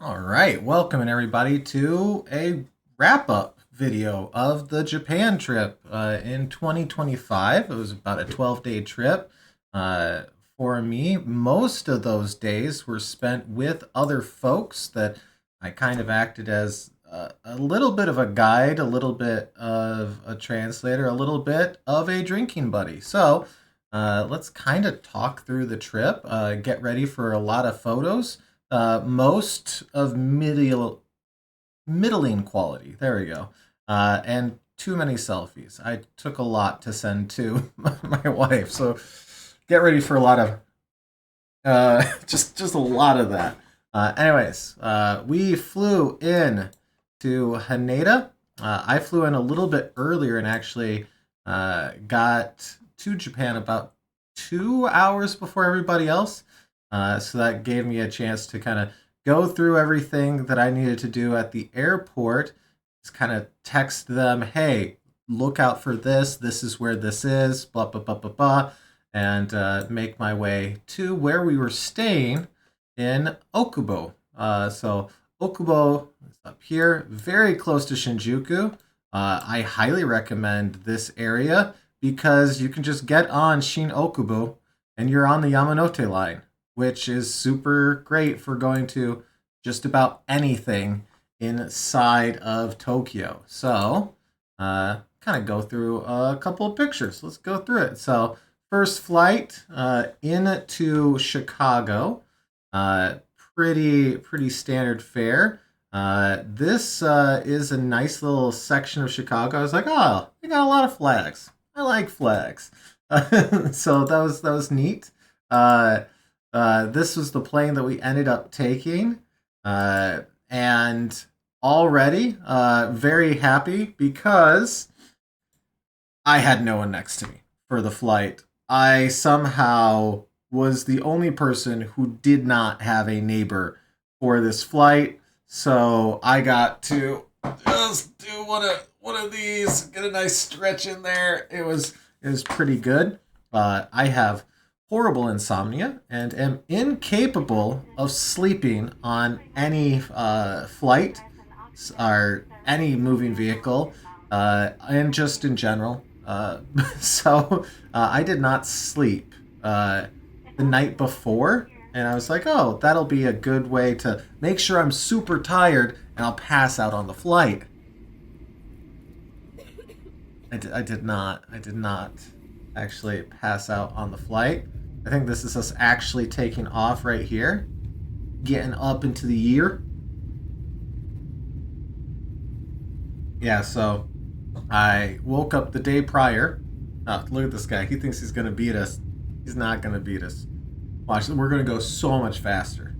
All right, welcome everybody to a wrap-up video of the Japan trip in 2025. It was about a 12-day trip uh, for me. Most of those days were spent with other folks that I kind of acted as a little bit of a guide, a little bit of a translator, a little bit of a drinking buddy. So let's kind of talk through the trip, get ready for a lot of photos, most of middling quality. There we go. And too many selfies. I took a lot to send to my wife, so get ready for a lot of just a lot of that. Anyways, we flew in to Haneda. I flew in a little bit earlier and actually got to Japan about 2 hours before everybody else. So that gave me a chance to kind of go through everything that I needed to do at the airport. Just kind of text them, hey, look out for this. This is where this is, blah, blah, blah, blah, blah. And make my way to where we were staying in Okubo. So Okubo is up here, very close to Shinjuku. I highly recommend this area because you can just get on Shin Okubo and you're on the Yamanote line, which is super great for going to just about anything inside of Tokyo. So, kind of go through a couple of pictures. Let's go through it. So, first flight into Chicago. Uh, pretty standard fare. This is a nice little section of Chicago. I was like, oh, they got a lot of flags. I like flags. So that was neat. This was the plane that we ended up taking, and already very happy because I had no one next to me for the flight. I somehow was the only person who did not have a neighbor for this flight, so I got to just do one of these, get a nice stretch in there. It was pretty good. I have horrible insomnia and am incapable of sleeping on any flight or any moving vehicle, and just in general. So I did not sleep the night before, and I was like, oh, that'll be a good way to make sure I'm super tired and I'll pass out on the flight. I did not actually pass out on the flight. I think this is us actually taking off right here, getting up into the year. Yeah, so I woke up the day prior. Oh, look at this guy. He thinks he's going to beat us. He's not going to beat us. Watch, we're going to go so much faster.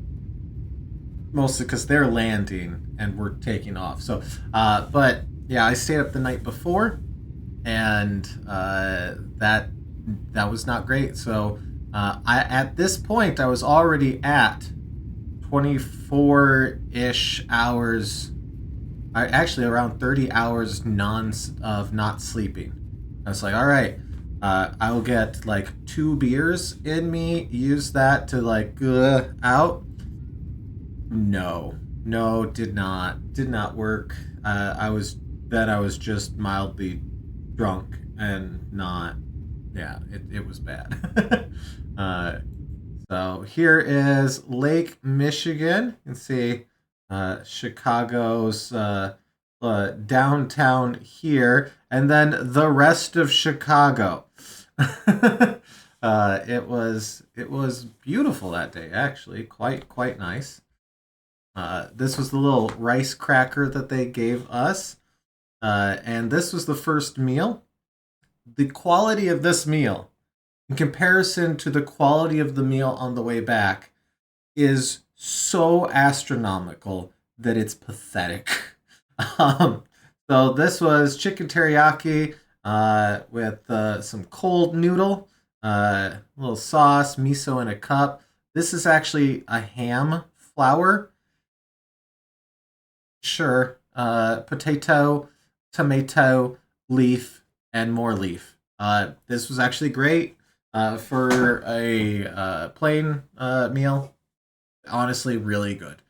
Mostly because they're landing and we're taking off. So, but yeah, I stayed up the night before, and that was not great. So, at this point, I was already at 24-ish hours. Actually, around 30 hours of not sleeping. I was like, all right, I'll get like 2 beers in me, use that to like out. No, did not work. I was just mildly drunk and not. Yeah, it was bad. uh, so here is Lake Michigan. You can see Chicago's downtown here, and then the rest of Chicago. It was beautiful that day, actually, quite nice. This was the little rice cracker that they gave us, and this was the first meal. The quality of this meal, in comparison to the quality of the meal on the way back, is so astronomical that it's pathetic. um, so this was chicken teriyaki with some cold noodle, a little sauce, miso in a cup. This is actually a ham flour. Sure. Potato, tomato, leaf, and more leaf. This was actually great for a plain meal. Honestly, really good.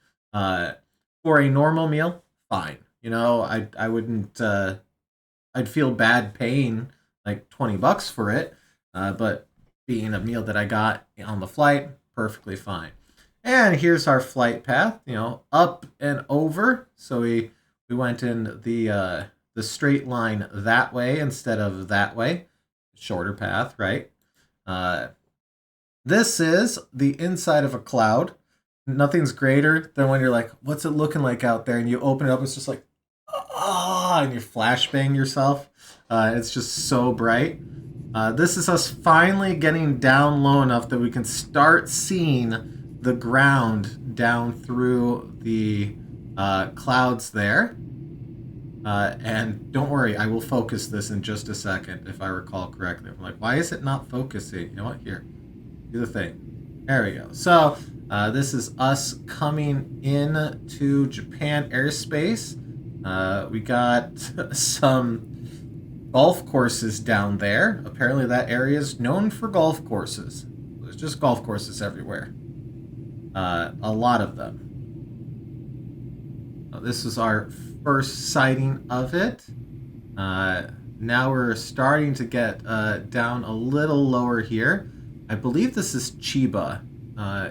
For a normal meal, fine. You know, I wouldn't. I'd feel bad paying like $20 for it, but being a meal that I got on the flight, perfectly fine. And here's our flight path. You know, up and over. So we went in the straight line that way instead of that way. Shorter path, right? Uh, this is the inside of a cloud. Nothing's greater than when you're like, what's it looking like out there? And you open it up, it's just like, ah, and you flashbang yourself. It's just so bright. This is us finally getting down low enough that we can start seeing the ground down through the clouds there. And don't worry, I will focus this in just a second, if I recall correctly. I'm like, why is it not focusing? You know what? Here, do the thing. There we go. So this is us coming in to Japan airspace. We got some golf courses down there. Apparently that area is known for golf courses. There's just golf courses everywhere. A lot of them. This is our first sighting of it. Now we're starting to get down a little lower here. I believe this is Chiba,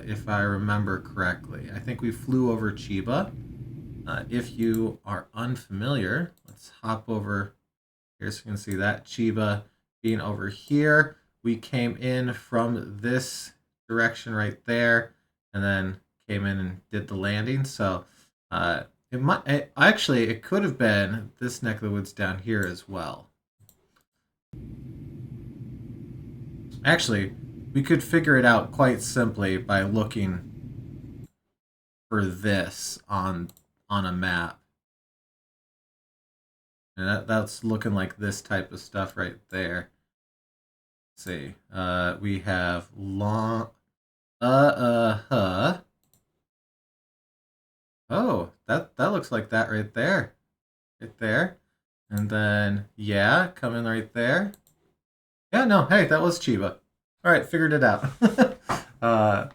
if I remember correctly. I think we flew over Chiba. If you are unfamiliar, let's hop over here so you can see that. Chiba being over here. We came in from this direction right there and then came in and did the landing. So it could have been this neck of the woods down here as well. Actually, we could figure it out quite simply by looking for this on a map. And that's looking like this type of stuff right there. Let's see. We have long Oh, that looks like that right there. Right there. And then yeah, coming right there. Yeah, no, hey, that was Chiba. Alright, figured it out. I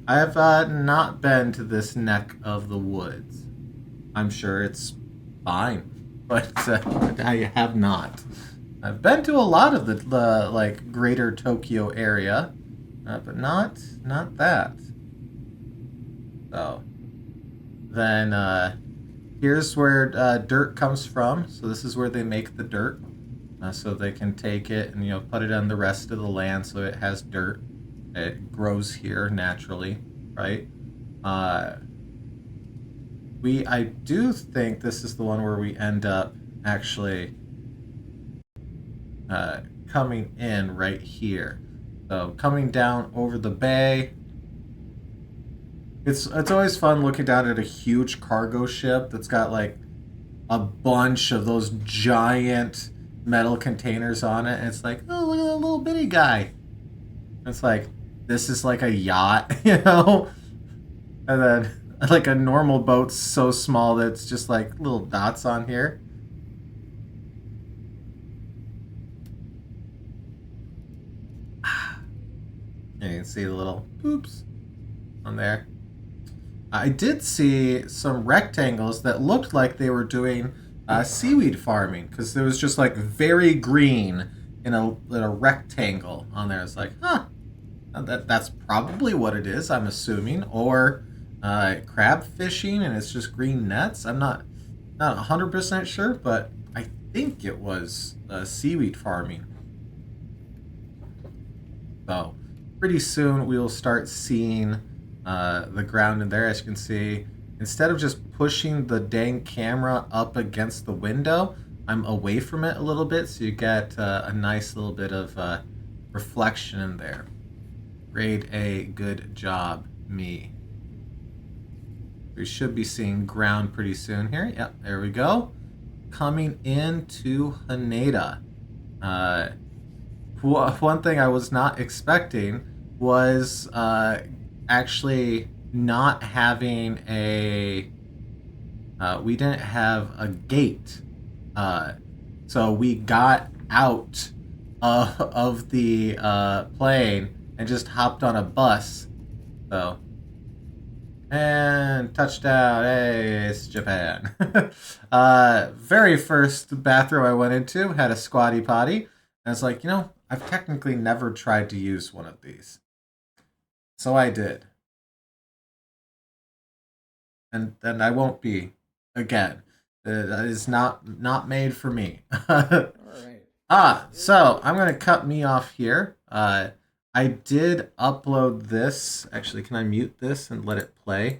have not been to this neck of the woods. I'm sure it's fine, but I have not. I've been to a lot of the like greater Tokyo area, but not that. So then here's where dirt comes from. So this is where they make the dirt, so they can take it and put it on the rest of the land so it has dirt. It grows here naturally, right? I do think this is the one where we end up actually coming in right here. So coming down over the bay. It's always fun looking down at a huge cargo ship that's got like a bunch of those giant metal containers on it, and it's like, oh, look at that little bitty guy. It's like, this is like a yacht, And then like a normal boat's so small that it's just like little dots on here. You can see the little poops on there. I did see some rectangles that looked like they were doing seaweed farming, because there was just like very green in a rectangle on there. It's like, huh, that's probably what it is, I'm assuming. Or crab fishing and it's just green nets. I'm not 100% sure, but I think it was seaweed farming. So pretty soon we will start seeing the ground in there. As you can see, instead of just pushing the dang camera up against the window, I'm away from it a little bit, so you get a nice little bit of reflection in there. Grade A, good job, me. We should be seeing ground pretty soon here. Yep, there we go. Coming into Haneda. One thing I was not expecting was actually not having a... we didn't have a gate. So we got out of the plane and just hopped on a bus. So And touchdown. Hey, it's Japan. Very first bathroom I went into had a squatty potty. And it's like, I've technically never tried to use one of these. So I did. And I won't be again. That is not made for me. All So I'm gonna cut me off here. I did upload this. Actually, can I mute this and let it play?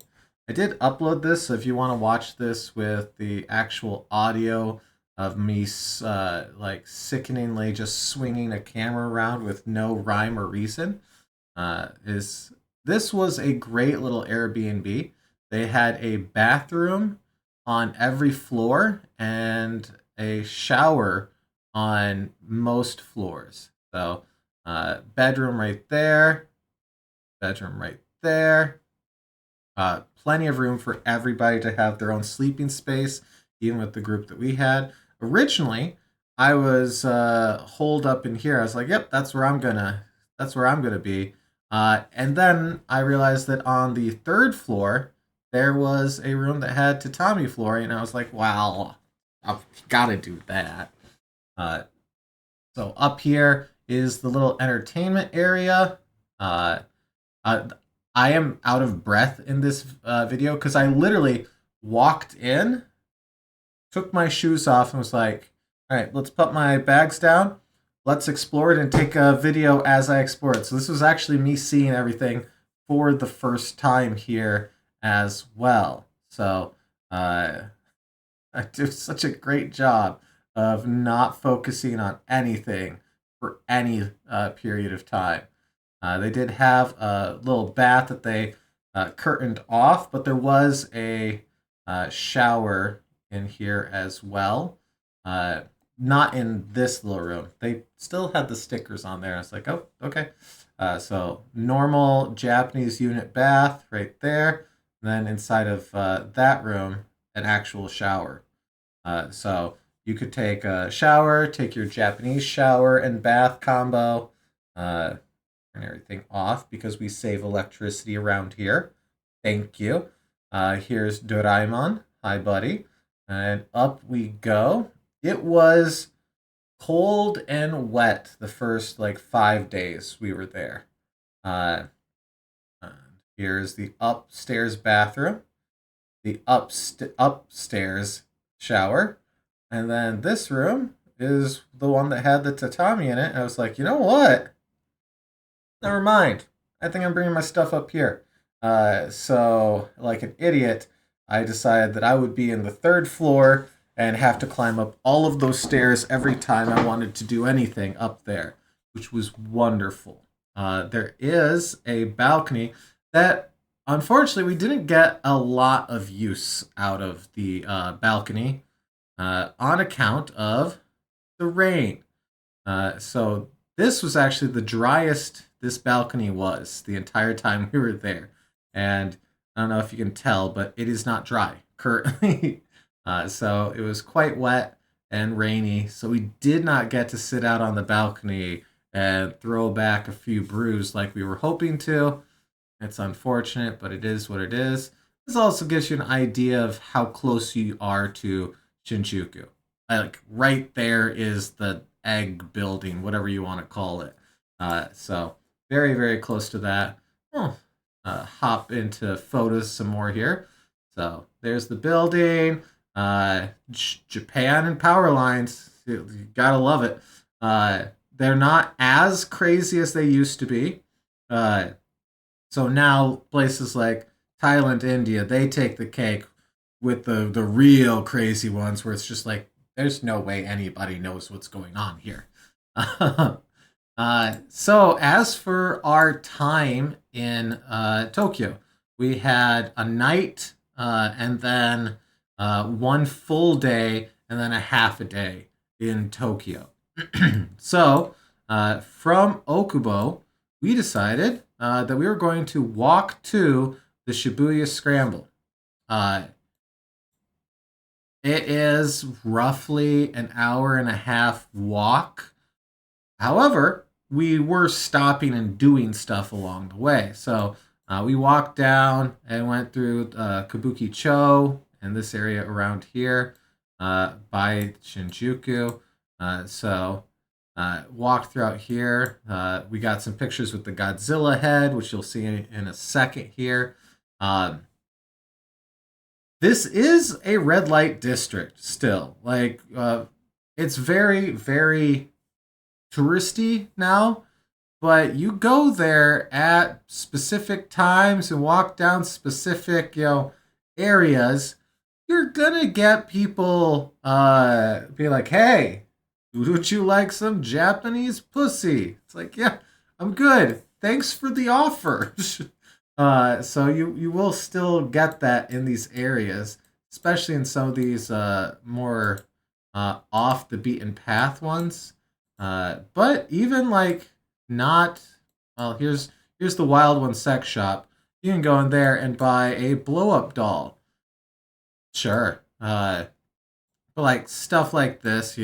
I did upload this, so if you want to watch this with the actual audio of me, like sickeningly just swinging a camera around with no rhyme or reason, is this was a great little Airbnb. They had a bathroom on every floor and a shower on most floors. So, bedroom right there, bedroom right there. Plenty of room for everybody to have their own sleeping space, even with the group that we had. Originally, I was holed up in here. I was like, "Yep, that's where I'm gonna be." And then I realized that on the third floor there was a room that had tatami flooring, and I was like, "Wow, I've got to do that." Uh, so up here is the little entertainment area. Uh, uh, I am out of breath in this video because I literally walked in, took my shoes off, and was like, all right, let's put my bags down. Let's explore it and take a video as I explore it. So this was actually me seeing everything for the first time here as well. So I do such a great job of not focusing on anything for any period of time. They did have a little bath that they curtained off, but there was a shower in here as well. Not in this little room. They still had the stickers on there. I was like, oh, okay. So normal Japanese unit bath right there. And then inside of that room, an actual shower. So you could take a shower, take your Japanese shower and bath combo, turn everything off because we save electricity around here. Thank you. Here's Doraemon. Hi, buddy. And up we go. It was cold and wet the first like 5 days we were there. Uh, Here's the upstairs bathroom, the upstairs shower, and then this room is the one that had the tatami in it. I was like, you know what? Never mind. I think I'm bringing my stuff up here. So, like an idiot, I decided that I would be in the third floor and have to climb up all of those stairs every time I wanted to do anything up there, which was wonderful. There is a balcony that, unfortunately, we didn't get a lot of use out of the balcony on account of the rain. So this was actually the driest this balcony was the entire time we were there. And I don't know if you can tell, but it is not dry currently. So it was quite wet and rainy. So we did not get to sit out on the balcony and throw back a few brews like we were hoping to. It's unfortunate, but it is what it is. This also gives you an idea of how close you are to Shinjuku. Like right there is the egg building, whatever you want to call it. So very, very close to that. Oh, hop into photos some more here. So there's the building. Japan and power lines. You gotta love it. They're not as crazy as they used to be. So now places like Thailand, India, they take the cake with the real crazy ones where it's just like there's no way anybody knows what's going on here. So as for our time in Tokyo, we had a night and then one full day and then a half a day in Tokyo. So from Okubo, we decided that we were going to walk to the Shibuya Scramble. It is roughly an hour and a half walk. However, we were stopping and doing stuff along the way. So We walked down and went through Kabuki-cho and this area around here by Shinjuku. Walked throughout here. We got some pictures with the Godzilla head, which you'll see in a second here. Um, this is a red light district still. It's very, very touristy now, but you go there at specific times and walk down specific, areas, you're gonna get people be like, hey, would you like some Japanese pussy? It's like, yeah, I'm good. Thanks for the offer. So you will still get that in these areas, especially in some of these more off the beaten path ones. But even like not well, here's the Wild One sex shop. You can go in there and buy a blow up doll. Sure. But like stuff like this,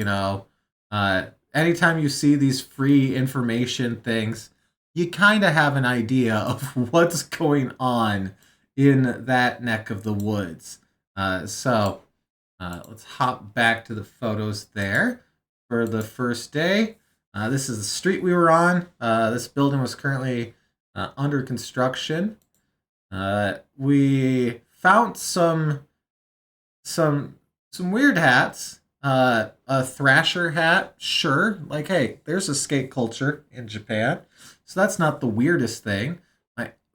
anytime you see these free information things, you kind of have an idea of what's going on in that neck of the woods. Let's hop back to the photos there for the first day. This is the street we were on. This building was currently under construction. We found some weird hats. A thrasher hat, sure. Like, hey, there's a skate culture in Japan, so that's not the weirdest thing.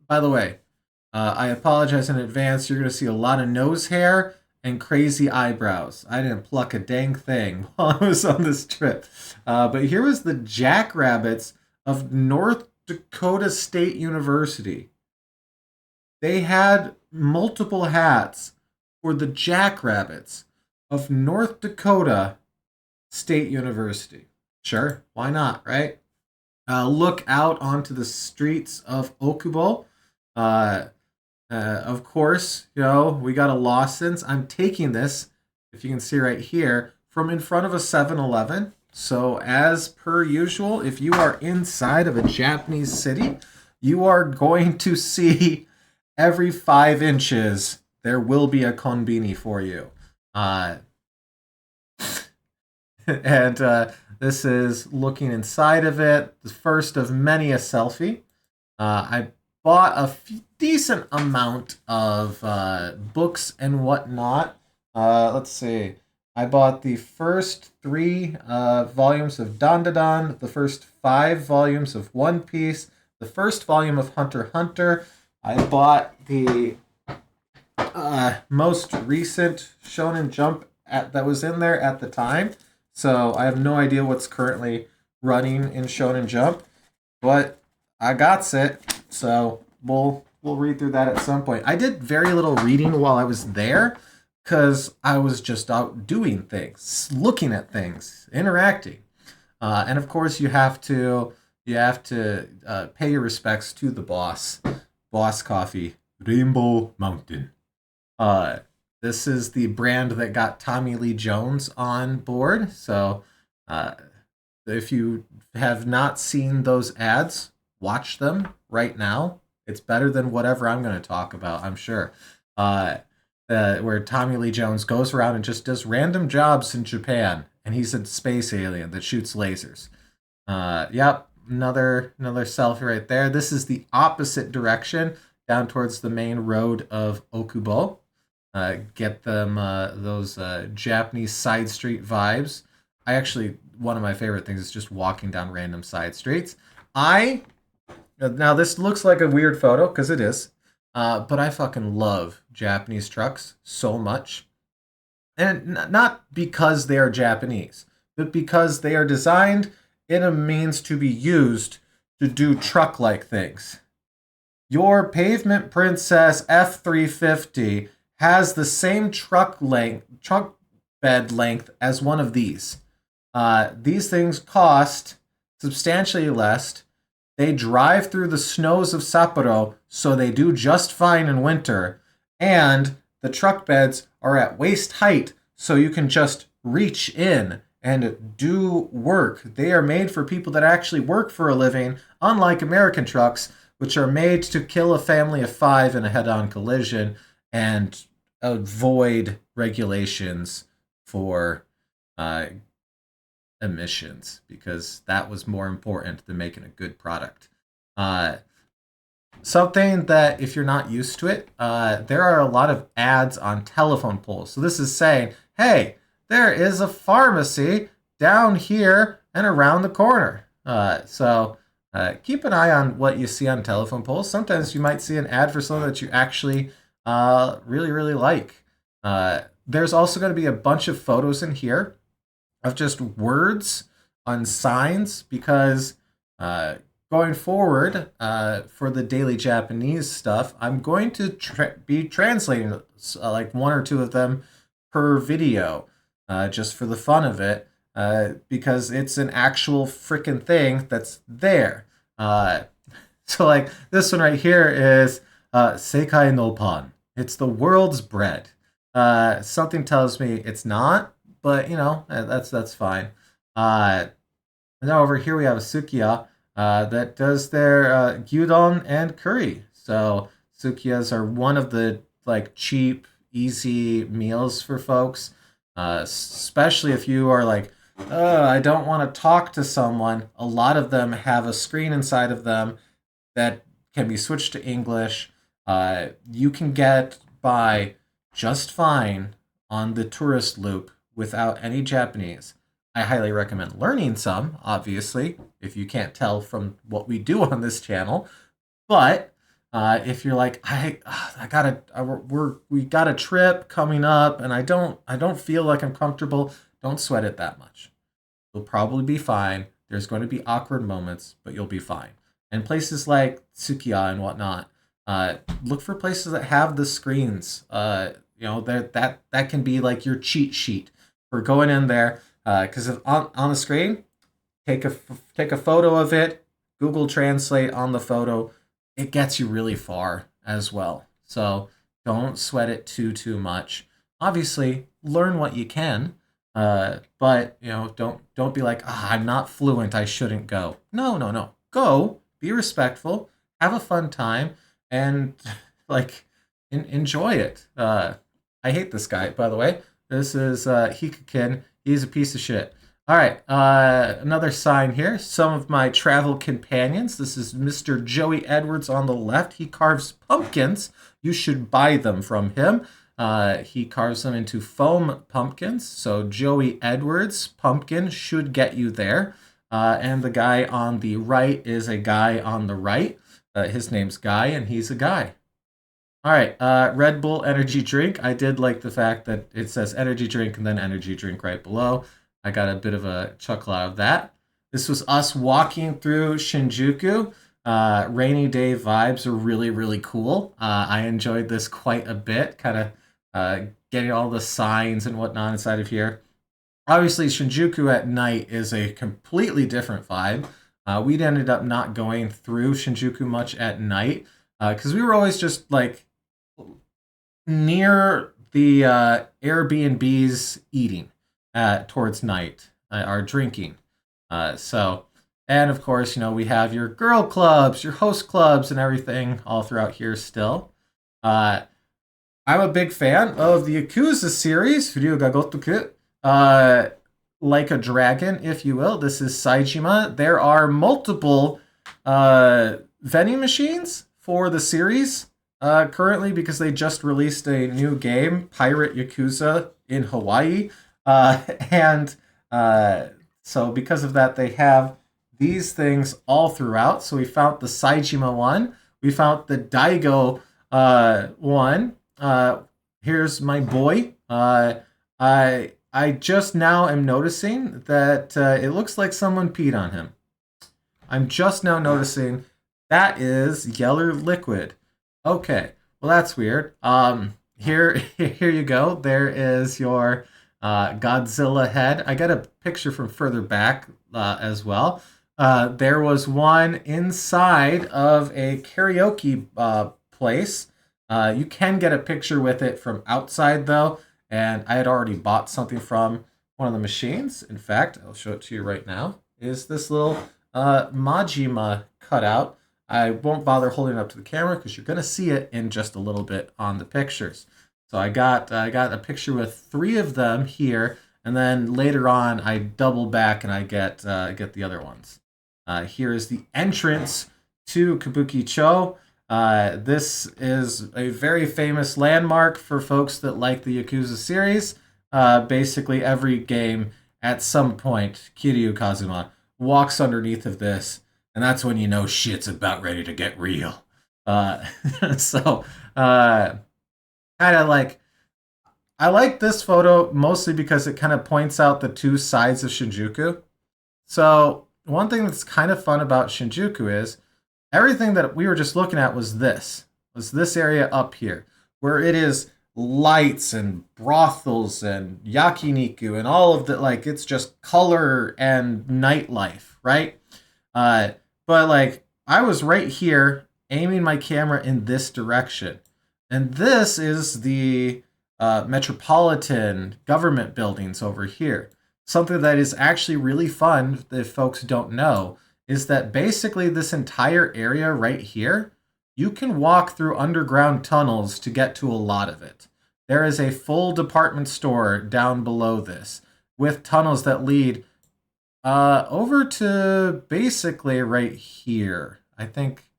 By the way, I apologize in advance. You're gonna see a lot of nose hair and crazy eyebrows. I didn't pluck a dang thing while I was on this trip. But here was the Jackrabbits of North Dakota State University. They had multiple hats for the Jackrabbits of North Dakota State University. Sure, why not, right? Look out onto the streets of Okubo. Of course, we got a license. I'm taking this, if you can see right here, from in front of a 7-Eleven. So as per usual, if you are inside of a Japanese city, you are going to see every 5 inches, there will be a konbini for you. This is looking inside of it, the first of many a selfie. I bought a decent amount of books and whatnot. Let's see. I bought the first 3 volumes of Dandadan, the first 5 volumes of One Piece, the first volume of Hunter x Hunter. I bought the most recent Shonen Jump that was in there at the time. So I have no idea what's currently running in Shonen Jump, but I got it. So we'll read through that at some point. I did very little reading while I was there because I was just out doing things, looking at things, interacting, and of course you have to pay your respects to the boss, Boss Coffee, Rainbow Mountain. This is the brand that got Tommy Lee Jones on board. So if you have not seen those ads, watch them right now. It's better than whatever I'm going to talk about, I'm sure. Where Tommy Lee Jones goes around and just does random jobs in Japan, and he's a space alien that shoots lasers. Yep, another selfie right there. This is the opposite direction, down towards the main road of Okubo. Get them those Japanese side street vibes. One of my favorite things is just walking down random side streets. Now this looks like a weird photo, because it is, but I fucking love Japanese trucks so much. And not because they are Japanese, but because they are designed in a means to be used to do truck-like things. Your Pavement Princess F350 has the same truck bed length as one of these. These things cost substantially less. They drive through the snows of Sapporo, so they do just fine in winter. And the truck beds are at waist height, so you can just reach in and do work. They are made for people that actually work for a living, unlike American trucks, which are made to kill a family of 5 in a head-on collision and avoid regulations for emissions, because that was more important than making a good product. Something that, if you're not used to it, there are a lot of ads on telephone poles. So this is saying, hey, there is a pharmacy down here and around the corner. So keep an eye on what you see on telephone poles. Sometimes you might see an ad for something that you actually really, really like. There's also going to be a bunch of photos in here of just words on signs, because going forward, for the daily Japanese stuff, I'm going to be translating like 1 or 2 of them per video, just for the fun of it, because it's an actual freaking thing that's there. So like this one right here is Seikai no Pan. It's the world's bread. Something tells me it's not, but that's fine. Now over here we have a Sukiya that does their gyudon and curry. So Sukiyas are one of the like cheap, easy meals for folks, especially if you are like, I don't want to talk to someone. A lot of them have a screen inside of them that can be switched to English. You can get by just fine on the tourist loop without any Japanese. I highly recommend learning some, obviously, if you can't tell from what we do on this channel. But if you're like, we got a trip coming up, and I don't feel like I'm comfortable, don't sweat it that much. You'll probably be fine. There's going to be awkward moments, but you'll be fine. And places like Tsukiya and whatnot, look for places that have the screens. That can be like your cheat sheet for going in there. Because on the screen, take a photo of it, Google Translate on the photo. It gets you really far as well. So don't sweat it too much. Obviously, learn what you can, but don't be like, I'm not fluent, I shouldn't go. No. Go, be respectful, have a fun time, and like enjoy it. I hate this guy, by the way. This is Hikakin. He's a piece of shit. All right, another sign here. Some of my travel companions. This is Mr. Joey Edwards on the left. He carves pumpkins. You should buy them from him. He carves them into foam pumpkins. So Joey Edwards pumpkin should get you there. And the guy on the right is a guy on the right. His name's Guy, and he's a guy. All right, Red Bull energy drink. I did like the fact that it says energy drink and then energy drink right below. I got a bit of a chuckle out of that. This was us walking through Shinjuku. Rainy day vibes are really, really cool. I enjoyed this quite a bit, kind of getting all the signs and whatnot inside of here. Obviously, Shinjuku at night is a completely different vibe. We'd ended up not going through Shinjuku much at night because we were always just like near the Airbnbs eating towards night, or drinking. And of course, we have your girl clubs, your host clubs, and everything all throughout here still. I'm a big fan of the Yakuza series, Ryuga Gotoku, like a dragon, if you will. This is Saijima. There are multiple vending machines for the series currently, because they just released a new game, Pirate Yakuza in Hawaii. So because of that, they have these things all throughout. So we found the Saijima one. We found the Daigo one. Here's my boy. I just now am noticing that it looks like someone peed on him. I'm just now noticing that is Yeller Liquid. Okay, well that's weird. Here you go. There is your Godzilla head. I got a picture from further back as well. There was one inside of a karaoke place. You can get a picture with it from outside though, and I had already bought something from one of the machines. In fact, I'll show it to you right now. Is this little Majima cutout I won't bother holding it up to the camera because you're going to see it in just a little bit on the pictures. So I got a picture with 3 of them here, and then later on I double back and I get the other ones. Here is the entrance to Kabuki-cho. This is a very famous landmark for folks that like the Yakuza series. Basically, every game at some point, Kiryu Kazuma walks underneath of this, and that's when you know shit's about ready to get real. Uh, so, kind of like, I like this photo mostly because it kind of points out the 2 sides of Shinjuku. So, one thing that's kind of fun about Shinjuku is everything that we were just looking at was this area up here, where it is lights and brothels and yakiniku and all of the, like, it's just color and nightlife, right? But like, I was right here aiming my camera in this direction, and this is the metropolitan government buildings over here. Something that is actually really fun, if folks don't know, is that basically this entire area right here, you can walk through underground tunnels to get to a lot of it. There is a full department store down below this with tunnels that lead over to basically right here. I think,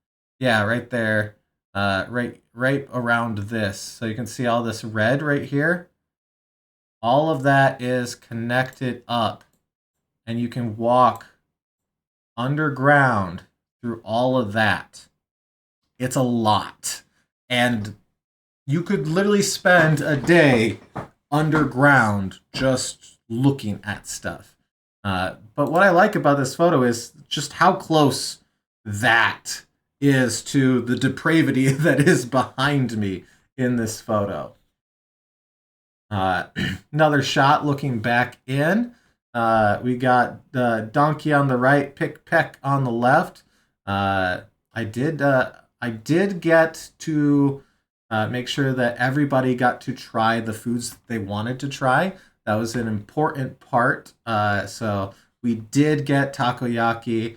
yeah, right there, right around this. So you can see all this red right here. All of that is connected up, and you can walk underground through all of that. It's a lot. And you could literally spend a day underground just looking at stuff. But what I like about this photo is just how close that is to the depravity that is behind me in this photo. Another shot looking back in. We got the donkey on the right, pick peck on the left. I did get to make sure that everybody got to try the foods that they wanted to try. That was an important part. So we did get takoyaki.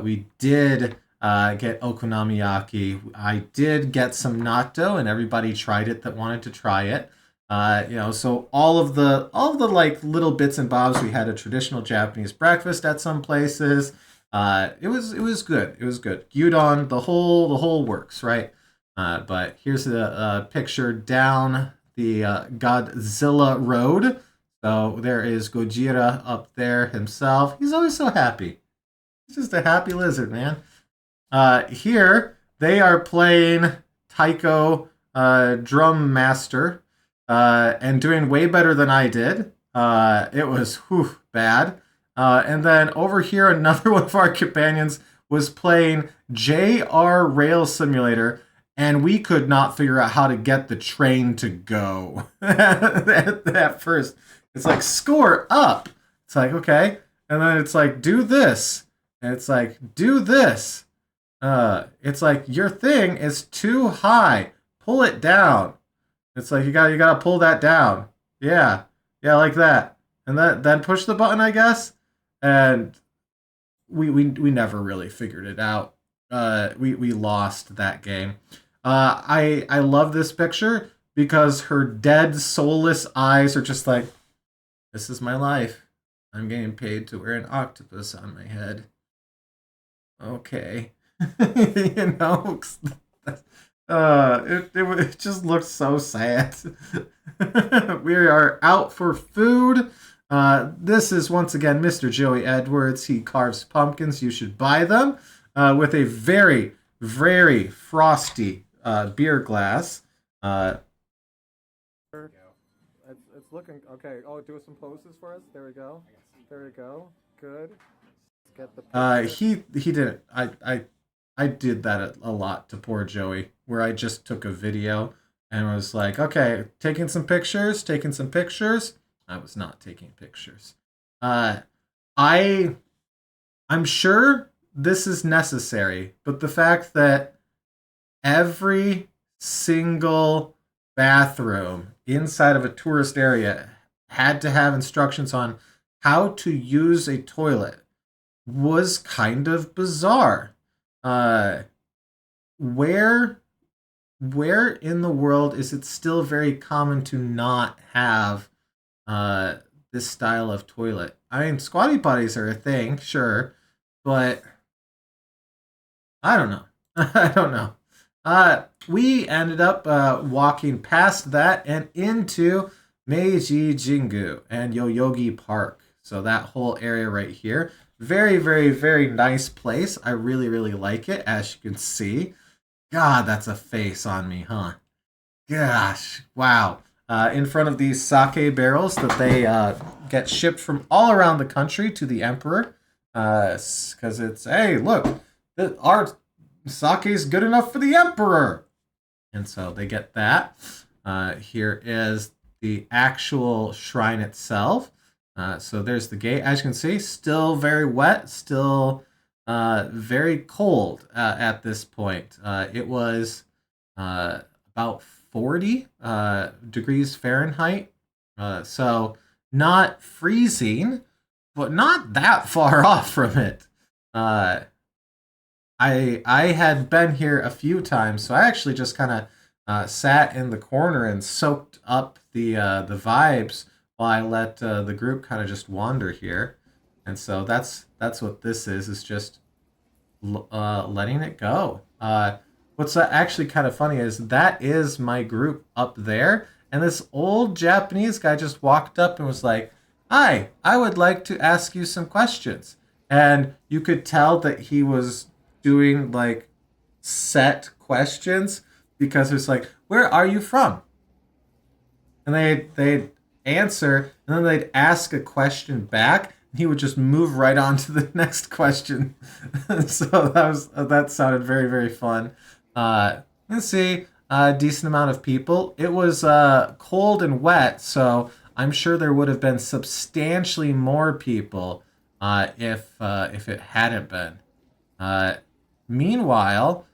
We did get okonomiyaki. I did get some natto, and everybody tried it that wanted to try it. So all of the like little bits and bobs. We had a traditional Japanese breakfast at some places. It was good. It was good. Gyudon, the whole works, right? But here's a picture down the Godzilla Road. So there is Gojira up there himself. He's always so happy. He's just a happy lizard, man. Here they are playing Taiko Drum Master. And doing way better than I did. It was bad. And then over here, another one of our companions was playing JR Rail Simulator, and we could not figure out how to get the train to go. At first, it's like, score up. It's like, okay. And then it's like, do this. And it's like, do this. It's like, your thing is too high. Pull it down. It's like, you gotta pull that down. Yeah, like that. And then push the button, I guess. And we never really figured it out. We lost that game. I love this picture because her dead, soulless eyes are just like, this is my life. I'm getting paid to wear an octopus on my head. Okay. You know, it just looked so sad. We are out for food. This is once again Mr. Joey Edwards. He carves pumpkins. You should buy them with a very, very frosty beer glass. It's looking okay. Oh, do some poses for us. There we go. There we go. Good. Let's get the. He didn't. I did that a lot to poor Joey, where I just took a video and was like, okay, taking some pictures. I was not taking pictures. I'm sure this is necessary, but the fact that every single bathroom inside of a tourist area had to have instructions on how to use a toilet was kind of bizarre. uh, where where in the world is it still very common to not have uh this style of toilet? I mean, squatty potties are a thing, sure, but I don't know. I don't know. We ended up walking past that and into Meiji Jingu and Yoyogi Park. So that whole area right here, very, very, very nice place. I really, really like it, as you can see. God, that's a face on me, huh? Gosh, wow. In front of these sake barrels that they get shipped from all around the country to the emperor. Because it's, hey, look, our sake is good enough for the emperor. And so they get that. Here is the actual shrine itself. So there's the gate. As you can see, still very wet, still very cold at this point. It was about 40 degrees Fahrenheit. So not freezing, but not that far off from it. Uh, I had been here a few times, so I actually just kind of sat in the corner and soaked up the vibes while I let the group kind of just wander here. And so that's what this is. Is just letting it go. What's actually kind of funny is that is my group up there, and this old Japanese guy just walked up and was like, "Hi, I would like to ask you some questions." And you could tell that he was doing like set questions because it's like, "Where are you from?" And they'd answer, and then they'd ask a question back, and he would just move right on to the next question. So that sounded very, very fun. Let's see, a decent amount of people. It was cold and wet, so I'm sure there would have been substantially more people if it hadn't been. Uh, Meanwhile,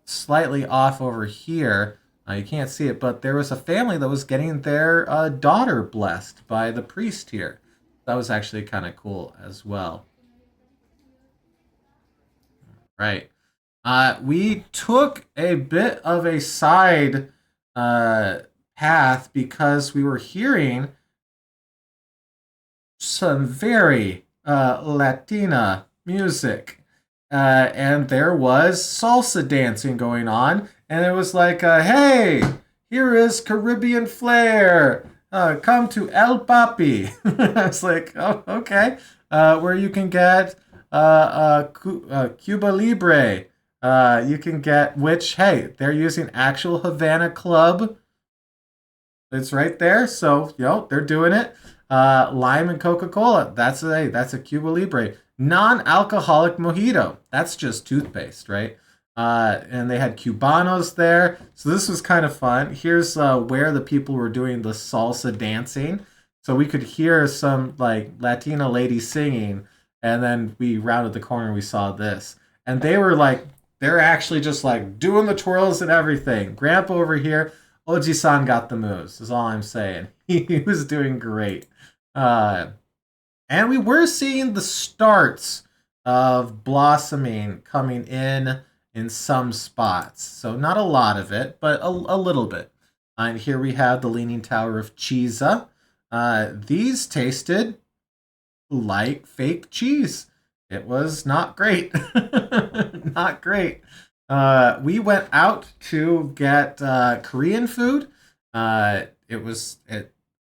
slightly off over here, you can't see it, but there was a family that was getting their daughter blessed by the priest here. That was actually kind of cool as well. Right. We took a bit of a side uh, path because we were hearing some very Latina music. And there was salsa dancing going on. And it was like, hey, here is Caribbean flair. Come to El Papi. I was like, oh, okay. Where you can get Cuba Libre. You can get, which, hey, they're using actual Havana Club. It's right there. So, they're doing it. Lime and Coca-Cola. That's a Cuba Libre. Non-alcoholic mojito. That's just toothpaste, right? And they had Cubanos there. So this was kind of fun. Here's where the people were doing the salsa dancing. So we could hear some like Latina lady singing, and then we rounded the corner and we saw this. And they're actually just like doing the twirls and everything. Grandpa over here, Oji-san got the moves, is all I'm saying. He was doing great. Uh, and we were seeing the starts of blossoming coming in some spots. So not a lot of it, but a little bit. And here we have the Leaning Tower of Chisa. These tasted like fake cheese. It was not great. Not great. We went out to get Korean food. It was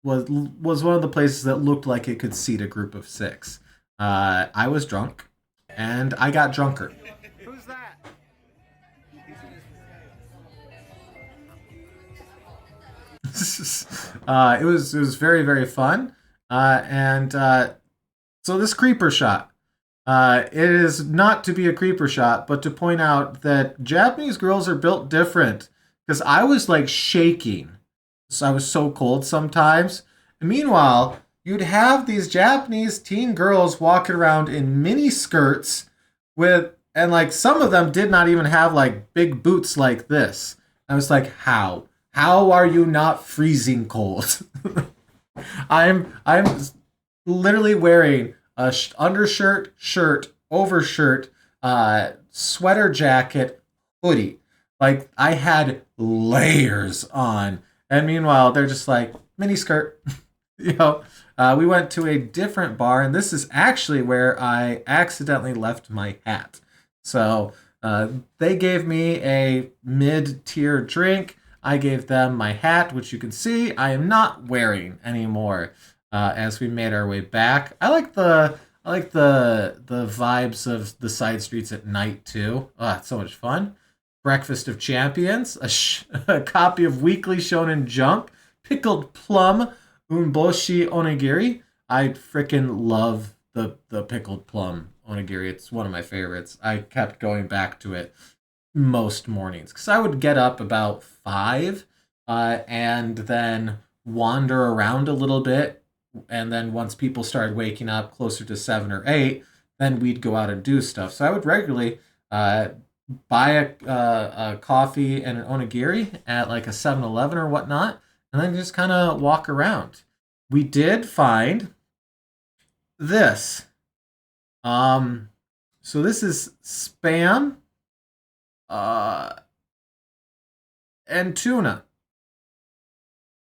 one of the places that looked like it could seat a group of 6. I was drunk, and I got drunker. Who's that? It was very, very fun, and so this creeper shot. It is not to be a creeper shot, but to point out that Japanese girls are built different. Because I was like shaking. So I was so cold sometimes. And meanwhile, you'd have these Japanese teen girls walking around in mini skirts and like some of them did not even have like big boots like this. I was like, how? How are you not freezing cold? I'm literally wearing a undershirt, shirt, overshirt, sweater jacket, hoodie. Like I had layers on. And meanwhile, they're just like mini skirt. you know, we went to a different bar, and this is actually where I accidentally left my hat. So they gave me a mid-tier drink. I gave them my hat, which you can see I am not wearing anymore. As we made our way back, I like the vibes of the side streets at night too. Oh, it's so much fun. Breakfast of Champions, a copy of Weekly Shonen Jump, pickled plum, umboshi onigiri. I freaking love the pickled plum onigiri. It's one of my favorites. I kept going back to it most mornings because I would get up about 5 and then wander around a little bit. And then once people started waking up closer to 7 or 8, then we'd go out and do stuff. So I would regularly buy a coffee and an onigiri at like a 7-Eleven or whatnot, and then just kind of walk around. We did find this. Um, so this is spam uh, and tuna.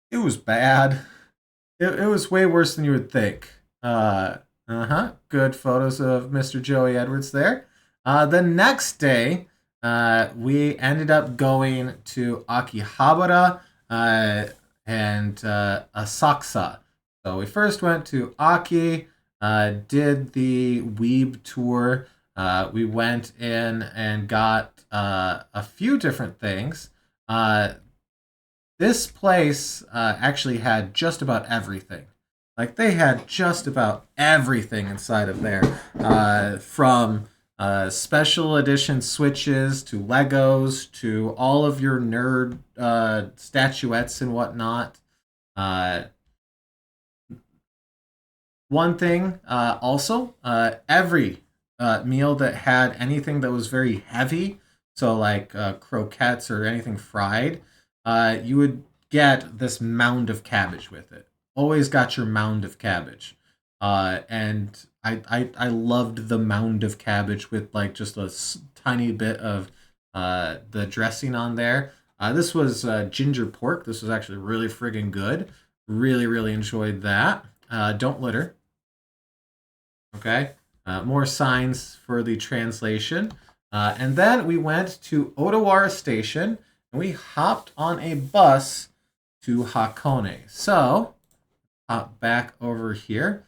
It was bad. It was way worse than you would think. Good photos of Mr. Joey Edwards there. The next day, we ended up going to Akihabara and Asakusa. So we first went to Aki, did the Weeb tour. We went in and got a few different things. This place actually had just about everything. Like they had just about everything inside of there, from special edition Switches to Legos to all of your nerd statuettes and whatnot. Uh, One thing also, every meal that had anything that was very heavy, so like croquettes or anything fried, you would get this mound of cabbage with it. Always got your mound of cabbage. And I loved the mound of cabbage with like just a tiny bit of the dressing on there. This was ginger pork. This was actually really friggin' good. Really, really enjoyed that. Don't litter. Okay. More signs for the translation. And then we went to Odawara Station and we hopped on a bus to Hakone. So, hop back over here.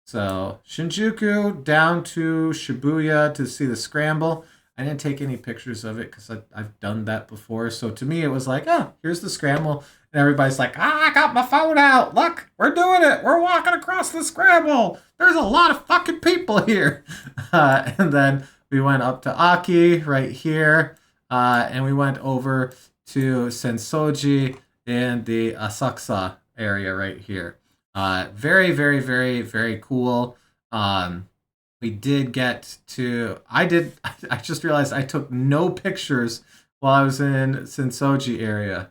So, Shinjuku down to Shibuya to see the scramble. I didn't take any pictures of it because I've done that before. So, to me, it was like, oh, here's the scramble. And everybody's like, I got my phone out. Look, we're doing it. We're walking across the scramble. There's a lot of fucking people here. And then we went up to Aki right here. And we went over to Sensoji in the Asakusa area right here. Very, very, very, very cool. We did get to. I just realized I took no pictures while I was in Sensoji area.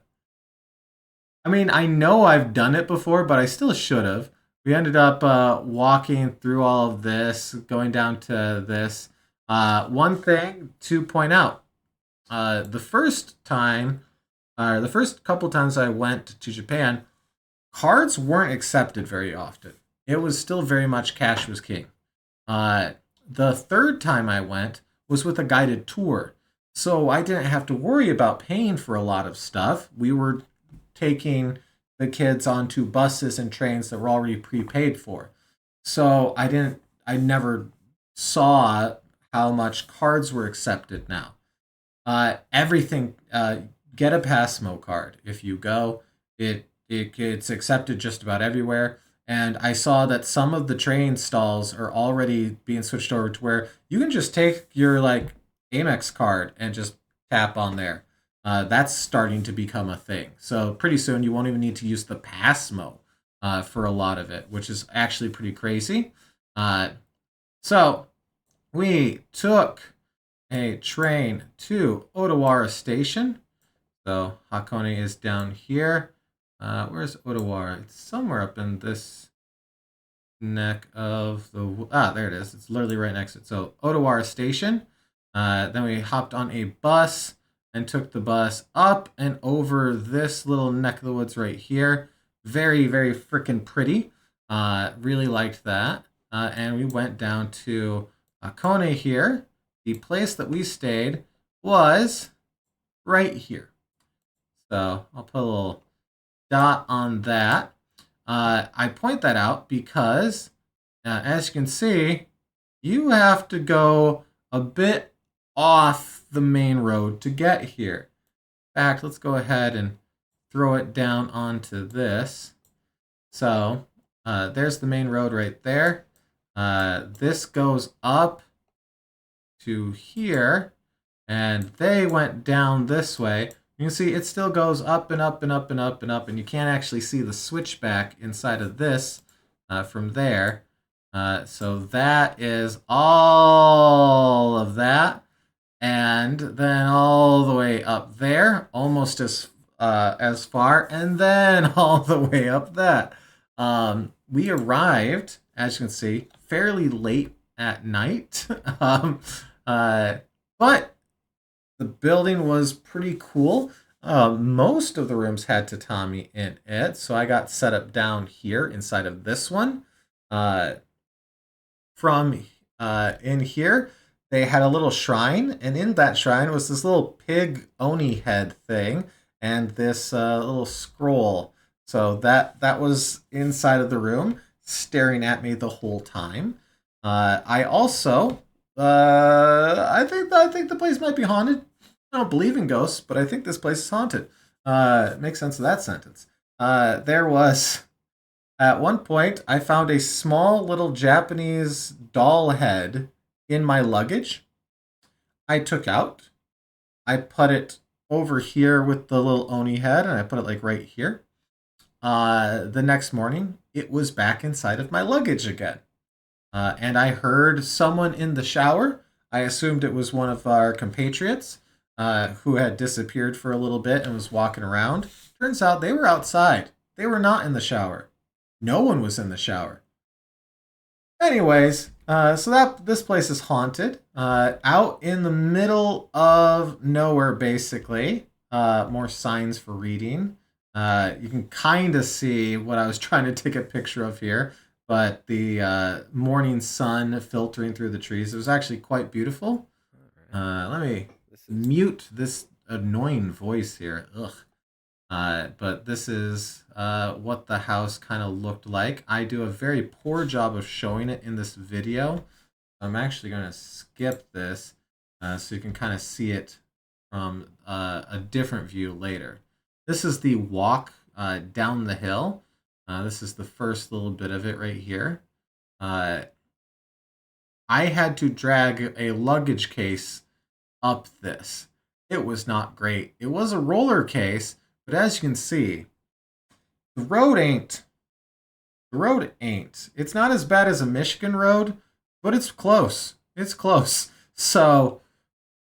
I mean, I know I've done it before, but I still should have. We ended up walking through all of this, going down to this. One thing to point out: the first time, the first couple times I went to Japan, cards weren't accepted very often. It was still very much cash was king. Uh, the third time I went was with a guided tour. So I didn't have to worry about paying for a lot of stuff. We were taking the kids onto buses and trains that were already prepaid for. So I never saw how much cards were accepted now. Everything, get a Passmo card. If you go, it's accepted just about everywhere. And I saw that some of the train stalls are already being switched over to where you can just take your like Amex card and just tap on there. That's starting to become a thing. So pretty soon you won't even need to use the Passmo for a lot of it, which is actually pretty crazy. So we took a train to Odawara Station. So Hakone is down here. Where's Odawara? It's somewhere up in this neck of the... there it is. It's literally right next to it. So Odawara Station. Then we hopped on a bus and took the bus up and over this little neck of the woods right here. Very, very freaking pretty. Really liked that. And we went down to Hakone here. The place that we stayed was right here. So I'll put a little dot on that. I point that out because, as you can see, you have to go a bit off the main road to get here. In fact, let's go ahead and throw it down onto this. So there's the main road right there. This goes up to here, and they went down this way. You can see it still goes up and up and up and up and up, and you can't actually see the switchback inside of this from there. So that is all of that. And then all the way up there, almost as far, and then all the way up that. We arrived, as you can see, fairly late at night. But the building was pretty cool. Most of the rooms had tatami in it, so I got set up down here inside of this one. From in here, they had a little shrine, and in that shrine was this little pig oni head thing and this little scroll. So that was inside of the room, staring at me the whole time. I also, I think the place might be haunted. I don't believe in ghosts, but I think this place is haunted. Makes sense of that sentence. There was, at one point, I found a small little Japanese doll head in my luggage. I took out. I put it over here with the little Oni head, and I put it like right here. The next morning, it was back inside of my luggage again. And I heard someone in the shower. I assumed it was one of our compatriots who had disappeared for a little bit and was walking around. Turns out they were outside. They were not in the shower. No one was in the shower. Anyways, so this place is haunted. Out in the middle of nowhere, basically. More signs for reading. You can kind of see what I was trying to take a picture of here, but the morning sun filtering through the trees. It was actually quite beautiful. Let me mute this annoying voice here. Ugh. But this is what the house kind of looked like. I do a very poor job of showing it in this video. I'm actually going to skip this so you can kind of see it from a different view later. This is the walk down the hill. This is the first little bit of it right here. I had to drag a luggage case up this. It was not great. It was a roller case, but as you can see, the road ain't. It's not as bad as a Michigan road, but it's close. It's close. So,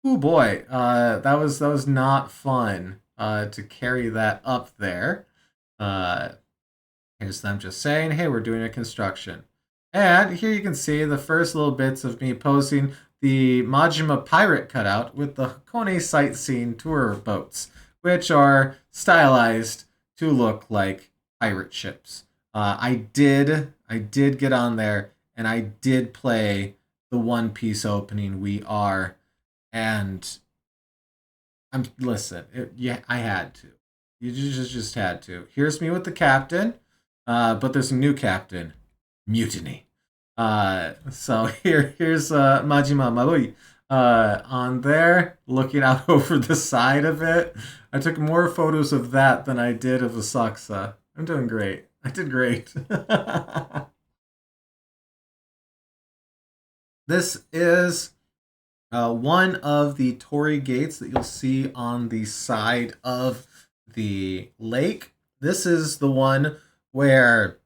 oh boy, that was not fun to carry that up there. Here's them just saying, hey, we're doing a construction. And here you can see the first little bits of me posing the Majima pirate cutout with the Hakone sightseeing tour boats, which are stylized to look like pirate ships. I did get on there and I did play the One Piece opening We Are, and I had to. You just had to. Here's me with the captain, but there's a new captain, Mutiny. So here's Majima Marui on there, looking out over the side of it. I took more photos of that than I did of Asakusa. I'm doing great. I did great. This is one of the torii gates that you'll see on the side of the lake. This is the one where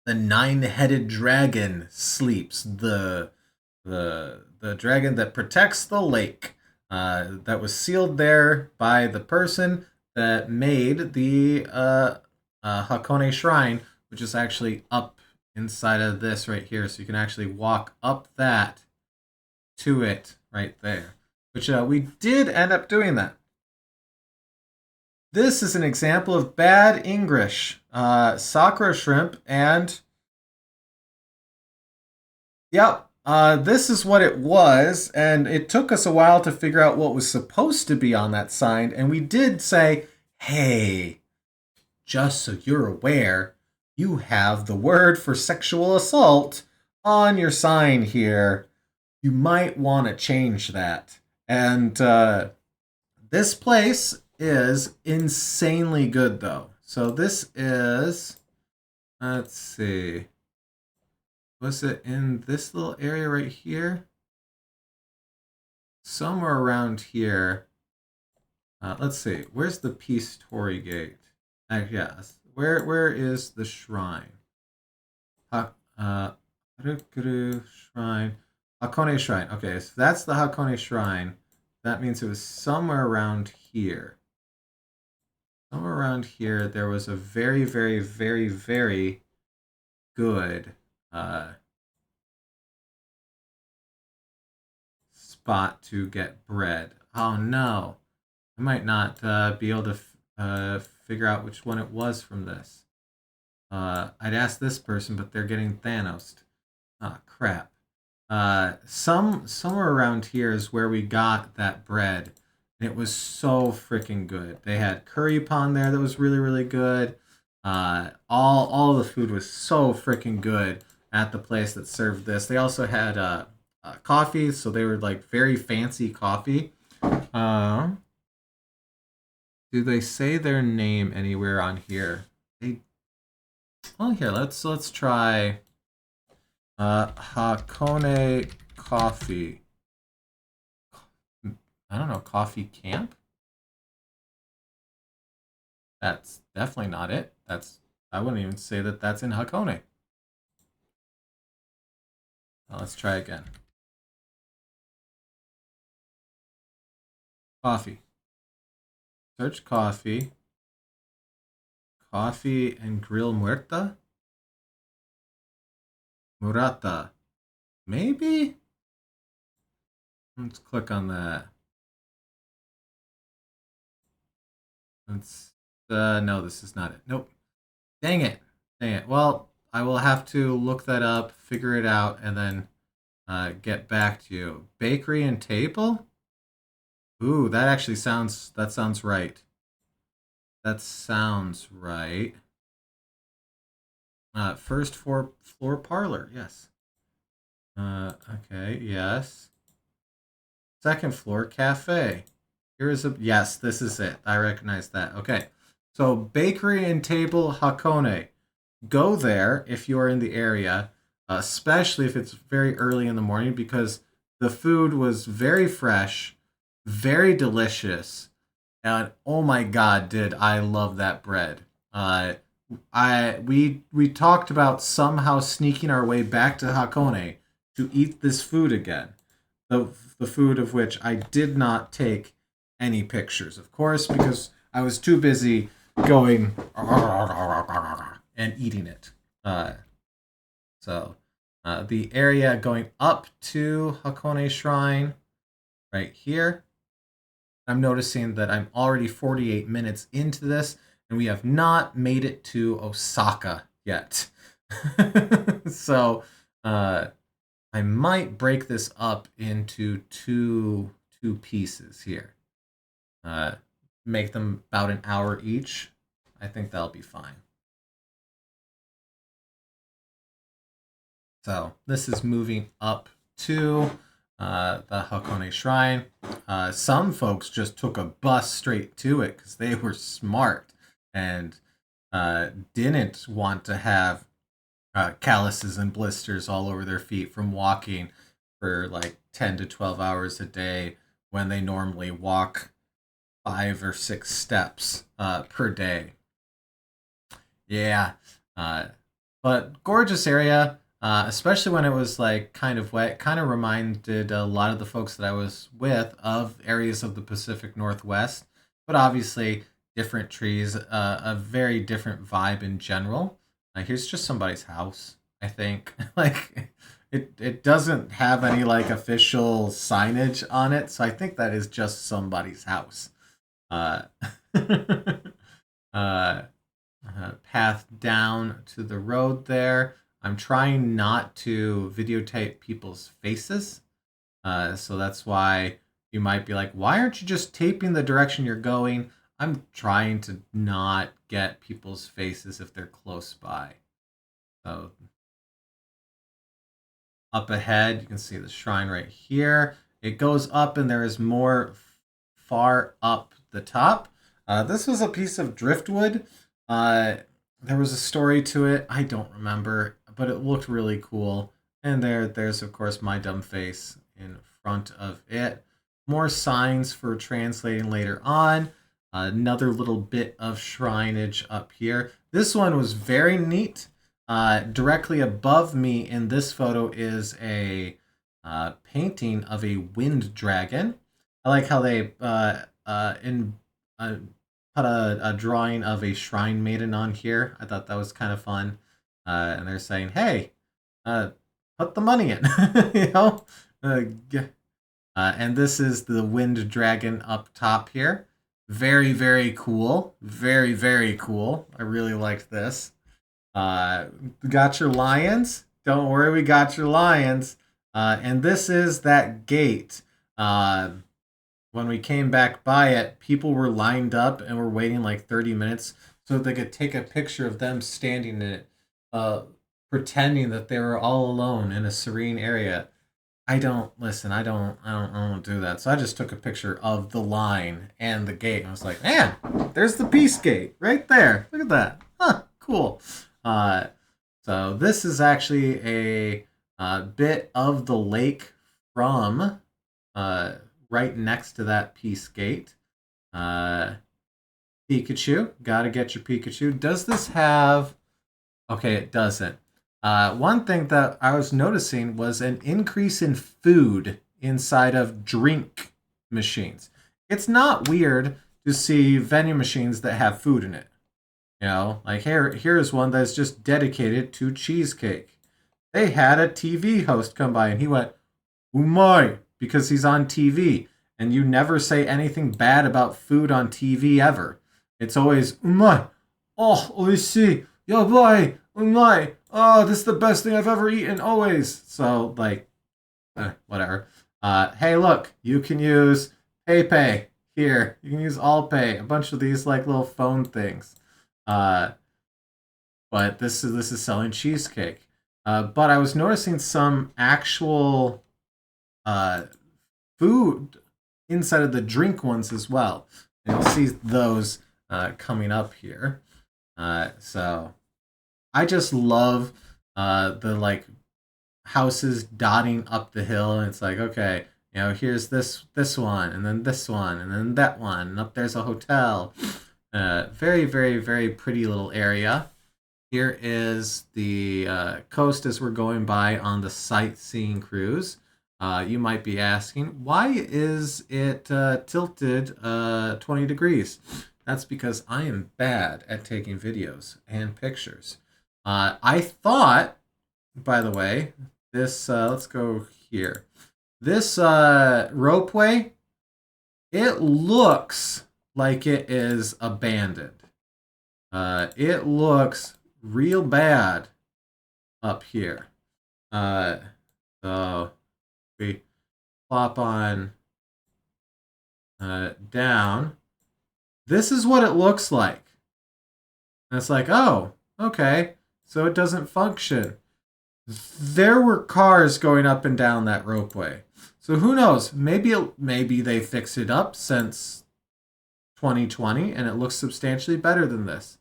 the nine-headed dragon sleeps. The dragon that protects the lake. That was sealed there by the person that made the Hakone Shrine, which is actually up inside of this right here. So you can actually walk up that to it right there, which we did end up doing that. This is an example of bad English. Sakura shrimp and yep, this is what it was, and it took us a while to figure out what was supposed to be on that sign, and we did say, hey, just so you're aware, you have the word for sexual assault on your sign here. You might want to change that. And this place is insanely good, though. So this is, let's see, was it in this little area right here? Somewhere around here. Let's see, where's the Peace Torii Gate? Yes. Where is the shrine? Harukuru Shrine. Hakone Shrine. Okay, so that's the Hakone Shrine. That means it was somewhere around here. Somewhere around here, there was a very, very, very, very good spot to get bread. Oh no. I might not be able to figure out which one it was from this. I'd ask this person, but they're getting Thanos. Ah, crap. Somewhere around here is where we got that bread. And it was so freaking good. They had curry pon there that was really, really good. All the food was so freaking good at the place that served this. They also had coffee, so they were like very fancy coffee. Do they say their name anywhere on here? Well, here, let's try Hakone Coffee. I don't know, Coffee Camp? That's definitely not it. I wouldn't even say that that's in Hakone. Now let's try again. Coffee. Search coffee. Coffee and Grill Muerta? Murata. Maybe? Let's click on that. No, this is not it. Nope. Dang it. Dang it. Well, I will have to look that up, figure it out, and then get back to you. Bakery and table? Ooh, that sounds right. That sounds right. First floor parlor, yes. Okay, yes. Second floor cafe. Yes, this is it. I recognize that. Okay. So bakery and table Hakone. Go there if you are in the area, especially if it's very early in the morning because the food was very fresh, very delicious, and oh my god, did I love that bread. We talked about somehow sneaking our way back to Hakone to eat this food again. The food of which I did not take any pictures, of course, because I was too busy going and eating it. The area going up to Hakone Shrine, right here. I'm noticing that I'm already 48 minutes into this, and we have not made it to Osaka yet. So I might break this up into two pieces here. Make them about an hour each. I think that'll be fine. So this is moving up to the Hakone Shrine. Some folks just took a bus straight to it because they were smart and didn't want to have calluses and blisters all over their feet from walking for like 10 to 12 hours a day when they normally walk 5 or 6 steps per day. Yeah, but gorgeous area. Especially when it was like kind of wet, kind of reminded a lot of the folks that I was with of areas of the Pacific Northwest, but obviously different trees, a very different vibe in general. Here's just somebody's house, I think. Like it doesn't have any like official signage on it, so I think that is just somebody's house. Uh, uh, path down to the road there. I'm trying not to videotape people's faces, so that's why you might be like, why aren't you just taping the direction you're going? I'm trying to not get people's faces if they're close by. So up ahead, you can see the shrine right here. It goes up and there is more far up the top. This was a piece of driftwood. There was a story to it. I don't remember, but it looked really cool. And there's of course my dumb face in front of it. More signs for translating later on. Another little bit of shrineage up here. This one was very neat. Directly above me in this photo is a painting of a wind dragon. I like how they put a drawing of a shrine maiden on here. I thought that was kind of fun. And they're saying, hey, put the money in, you know? And this is the wind dragon up top here. Very, very cool. Very, very cool. I really liked this. Got your lions? Don't worry, we got your lions. And this is that gate. When we came back by it, people were lined up and were waiting like 30 minutes so that they could take a picture of them standing in it, pretending that they were all alone in a serene area. I don't do that. So I just took a picture of the line and the gate. And I was like, man, there's the peace gate right there. Look at that. Huh, cool. So this is actually a bit of the lake from right next to that peace gate. Pikachu, gotta get your Pikachu. Does this have? Okay, it doesn't. One thing that I was noticing was an increase in food inside of drink machines. It's not weird to see vending machines that have food in it. You know, like here's one that's just dedicated to cheesecake. They had a TV host come by and he went, umai, because he's on TV. And you never say anything bad about food on TV ever. It's always, umai, oh, oishi, yabai, umai, oh, this is the best thing I've ever eaten, always. So, like, whatever. Hey, look, you can use PayPay here. You can use Allpay, a bunch of these, like, little phone things. But this is selling cheesecake. But I was noticing some actual food inside of the drink ones as well. And you'll see those coming up here. So I just love the like houses dotting up the hill, and it's like, okay, you know, here's this one, and then this one, and then that one, and up there's a hotel. Very, very, very pretty little area. Here is the coast as we're going by on the sightseeing cruise. You might be asking, why is it tilted 20 degrees? That's because I am bad at taking videos and pictures. I thought, by the way, this, let's go here. This ropeway, it looks like it is abandoned. It looks real bad up here. So we plop on down. This is what it looks like. And it's like, oh, okay, so it doesn't function. There were cars going up and down that ropeway. So who knows? Maybe they fixed it up since 2020 and it looks substantially better than this.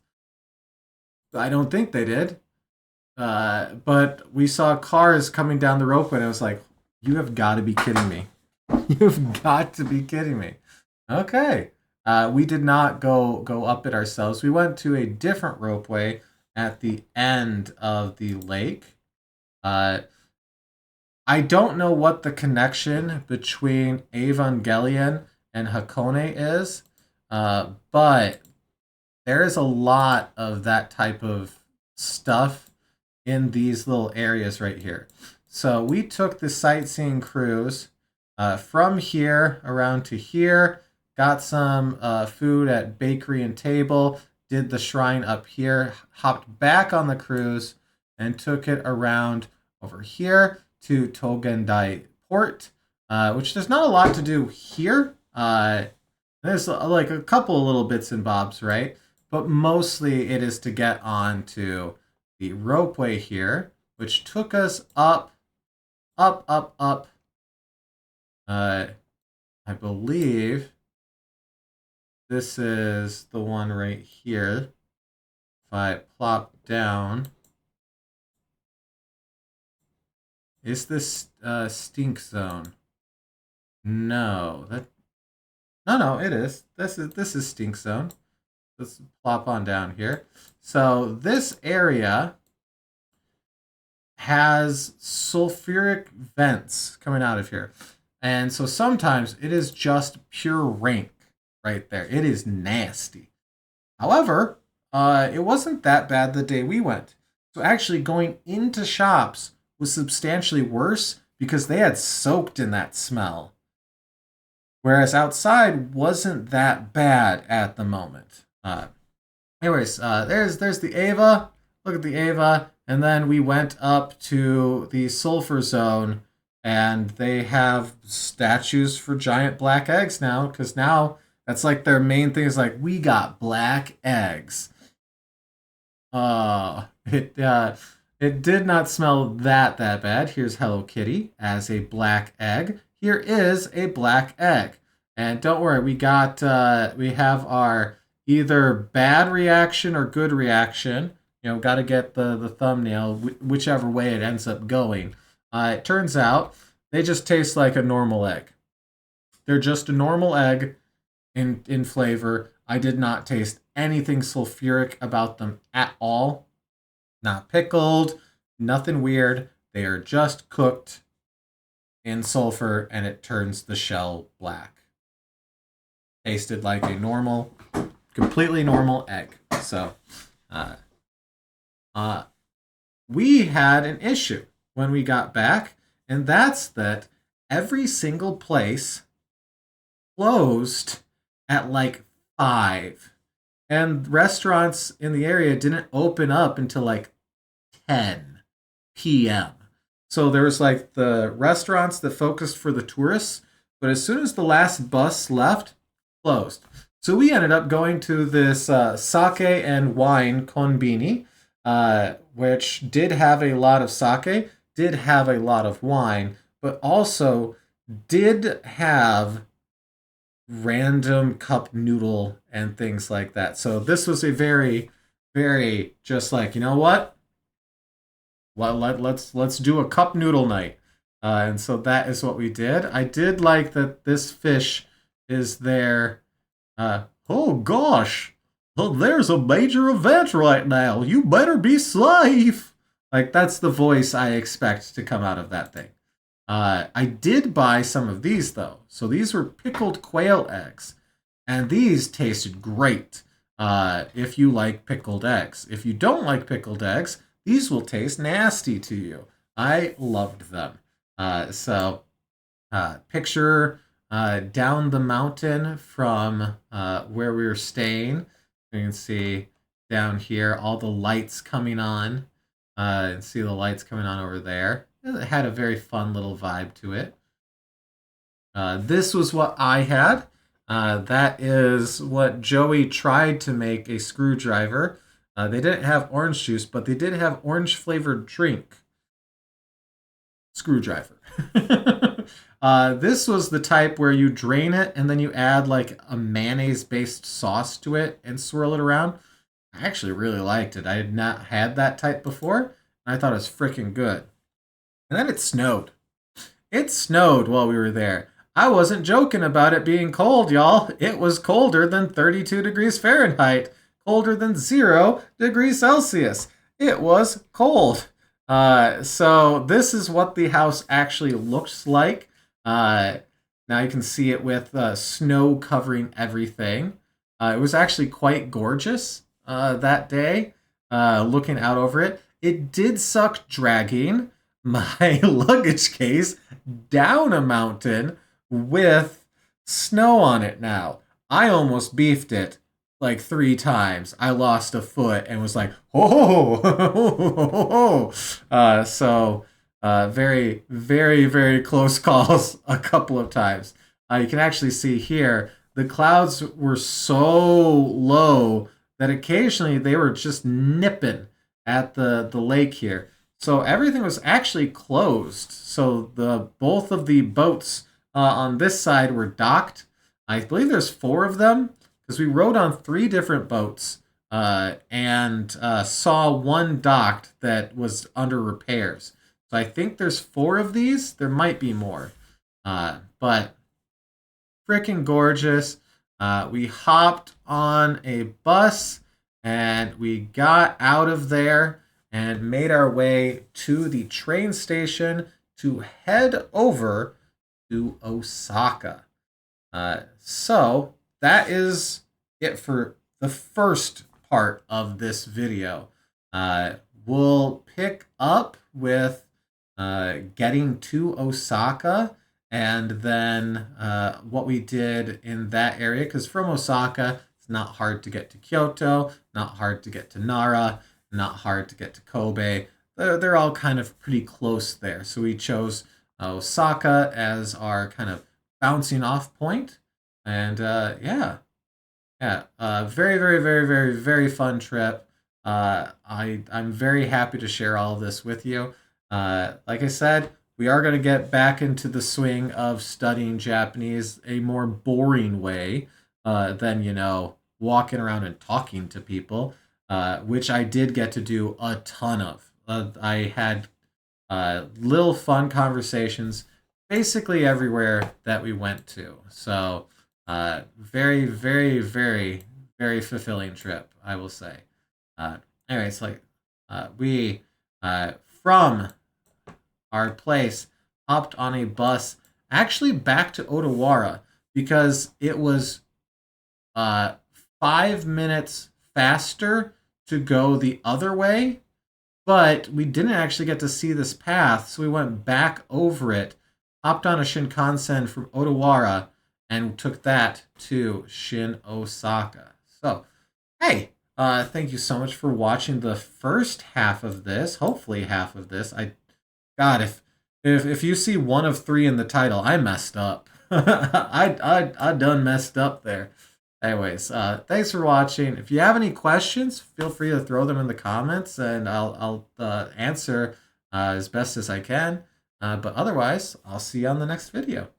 I don't think they did. But we saw cars coming down the ropeway and I was like, you have got to be kidding me. You've got to be kidding me. Okay. We did not go up it ourselves. We went to a different ropeway at the end of the lake. I don't know what the connection between Evangelion and Hakone is, but there is a lot of that type of stuff in these little areas right here. So we took the sightseeing cruise from here around to here, got some food at Bakery and Table, did the shrine up here, hopped back on the cruise, and took it around over here to Togendai Port, which there's not a lot to do here. There's like a couple of little bits and bobs, right? But mostly it is to get on to the ropeway here, which took us up, up. I believe this is the one right here. If I plop down, is this stink zone? No, no, it is. This is stink zone. Let's plop on down here. So this area has sulfuric vents coming out of here. And so sometimes it is just pure rank right there. It is nasty. However, it wasn't that bad the day we went. So actually going into shops was substantially worse because they had soaked in that smell. Whereas outside wasn't that bad at the moment. Anyways, there's the Ava. Look at the Ava. And then we went up to the Sulfur Zone, and they have statues for giant black eggs now, because now that's like their main thing is like, we got black eggs. It did not smell that bad. Here's Hello Kitty as a black egg. Here is a black egg. And don't worry, we have our either bad reaction or good reaction. You know, got to get the thumbnail, whichever way it ends up going. It turns out they just taste like a normal egg. They're just a normal egg in flavor. I did not taste anything sulfuric about them at all. Not pickled, nothing weird. They are just cooked in sulfur and it turns the shell black. Tasted like a normal, completely normal egg. So, we had an issue when we got back, and that's that every single place closed at like 5. And restaurants in the area didn't open up until like 10 p.m. So there was like the restaurants that focused for the tourists, but as soon as the last bus left, closed. So we ended up going to this sake and wine konbini, which did have a lot of sake, did have a lot of wine, but also did have random cup noodle and things like that. So this was a very, very just like, you know what? Well, let's do a cup noodle night. And so that is what we did. I did like that this fish is there. Oh gosh, well, there's a major event right now. You better be safe. Like that's the voice I expect to come out of that thing. I did buy some of these though. So these were pickled quail eggs, and these tasted great. If you like pickled eggs, if you don't like pickled eggs, these will taste nasty to you. I loved them. Picture down the mountain from where we were staying. You can see down here all the lights coming on. And see the lights coming on over there. It had a very fun little vibe to it. This was what I had. That is what Joey tried to make a screwdriver. They didn't have orange juice, but they did have orange flavored drink. Screwdriver. This was the type where you drain it and then you add like a mayonnaise based sauce to it and swirl it around. I actually really liked it. I had not had that type before, and I thought it was freaking good. And then it snowed. It snowed while we were there. I wasn't joking about it being cold, y'all. It was colder than 32 degrees Fahrenheit, colder than 0 degrees Celsius. It was cold. So this is what the house actually looks like. Now you can see it with snow covering everything. It was actually quite gorgeous that day, looking out over it. It did suck dragging. my luggage case down a mountain with snow on it now. I almost beefed it like 3 times. I lost a foot and was like, oh, very, very, very close calls a couple of times. You can actually see here the clouds were so low that occasionally they were just nipping at the lake here. So everything was actually closed. So the both of the boats on this side were docked. I believe there's 4 of them because we rode on 3 different boats and saw one docked that was under repairs. So I think there's 4 of these. There might be more, but freaking gorgeous. We hopped on a bus and we got out of there and made our way to the train station to head over to Osaka. So that is it for the first part of this video. We'll pick up with getting to Osaka and then what we did in that area, because from Osaka, it's not hard to get to Kyoto, not hard to get to Nara, not hard to get to Kobe. They're all kind of pretty close there. So we chose Osaka as our kind of bouncing off point. And very, very, very, very, very fun trip. I'm very happy to share all of this with you. Like I said, we are going to get back into the swing of studying Japanese a more boring way than, walking around and talking to people, which I did get to do a ton of. I had little fun conversations basically everywhere that we went to. So, very, very, very, very fulfilling trip, I will say. Anyways, we, from our place, hopped on a bus actually back to Odawara because it was 5 minutes faster to go the other way, but we didn't actually get to see this path, so we went back over it, hopped on a Shinkansen from Odawara, and took that to Shin Osaka. So, hey, thank you so much for watching the first half of this. Hopefully, half of this. God, if you see 1 of 3 in the title, I messed up. I done messed up there. Anyways, thanks for watching. If you have any questions, feel free to throw them in the comments, and I'll answer as best as I can. But otherwise, I'll see you on the next video.